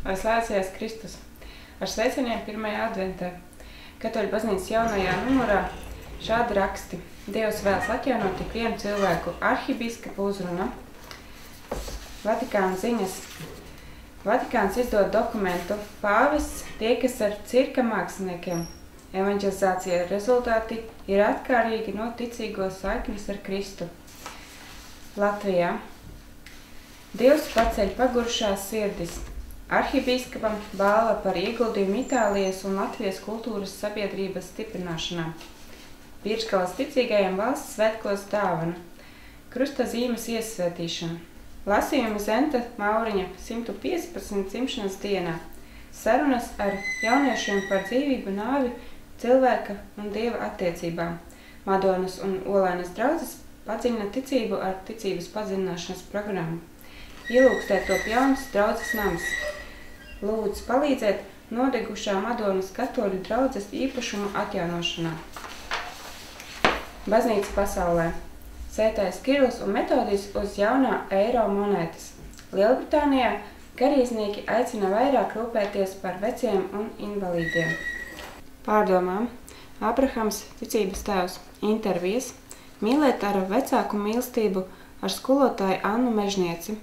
Lai slavēts Jēzus Kristus! Ar sveicieniem 1. adventē. Katoļu baznīcas jaunajā numurā šādi raksti. Dievs vēlas atjaunot tik vienu cilvēku arhibīskapa uzruna. Vatikāna ziņas. Vatikāns izdod dokumentu Pāvests tiekas ar cirka māksliniekiem. Evanģelizācija rezultāti ir atkarīgi no ticīgo saiknes ar Kristu. Latvijā. Dievs paceļ pagurušās sirdis. Arhibīskapam balva par ieguldījumu Itālijas un Latvijas kultūras sabiedrības stiprināšanā. Biržgalas ticīgajiem valsts svētkos dāvana. Krusta zīmes iesvētīšana. Lasījumi Zenta Mauriņa 115 dzimšanas dienā. Sarunas ar jauniešiem par dzīvību, nāvi, cilvēka un Dieva attiecībām. Madonas un Olainas draudzes padziļina ticību ar ticības padziļināšanas programmu. Ielūgstē top jauns draudzes nams. Lūdzu palīdzēt nodegušā Madonas katoļu draudzes īpašumu atjaunošanā. Baznīca pasaulē. Svētais Kirills un Metodijs uz jaunā eiro monētas. Lielbritānijā garīdznieki aicina vairāk rūpēties par veciem un invalīdiem. Pārdomām. Abrahams, ticības tēvs. Intervijas. Mīlēt ar vecāku mīlestību ar skolotāju Annu Mežnieci.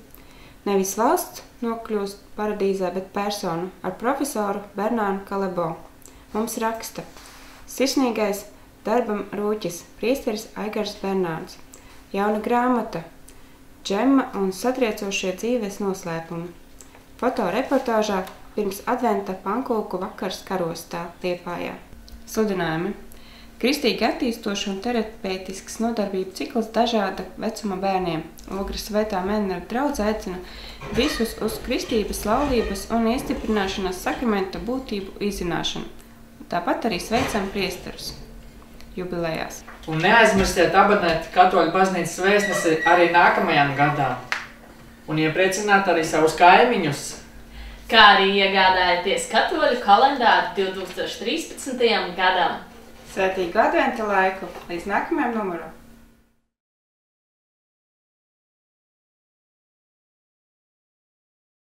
Nevis valsts nokļūst paradīzē, bet personu ar profesoru Bernānu Kalebo. Mums raksta. Sirsnīgais darbam rūķis, priesteris Aigars Bernāns. Jauna grāmata. Džemma un satriecošie dzīves noslēpumi. Fotoreportāžā pirms adventa pankūku vakars Karostā, Liepājā. Sludinājumi. Kristīgi attīstošu un terapeitisks nodarbību cikls dažāda vecuma bērniem. Ogres Svētā Mēnera draudze aicina visus uz kristības, laulības un iestiprināšanas sakramenta būtību izzināšanu. Tāpat arī sveicam priesterus jubilejās. Un neaizmirstiet abonēt Katoļu baznīcas vēstnesi arī nākamajam gadām. Un iepriecināt arī savus kaimiņus. Kā arī iegādājieties Katoļu kalendāru 2013. gadam. Svētīgu adventa laiku līdz nākamajam numuram!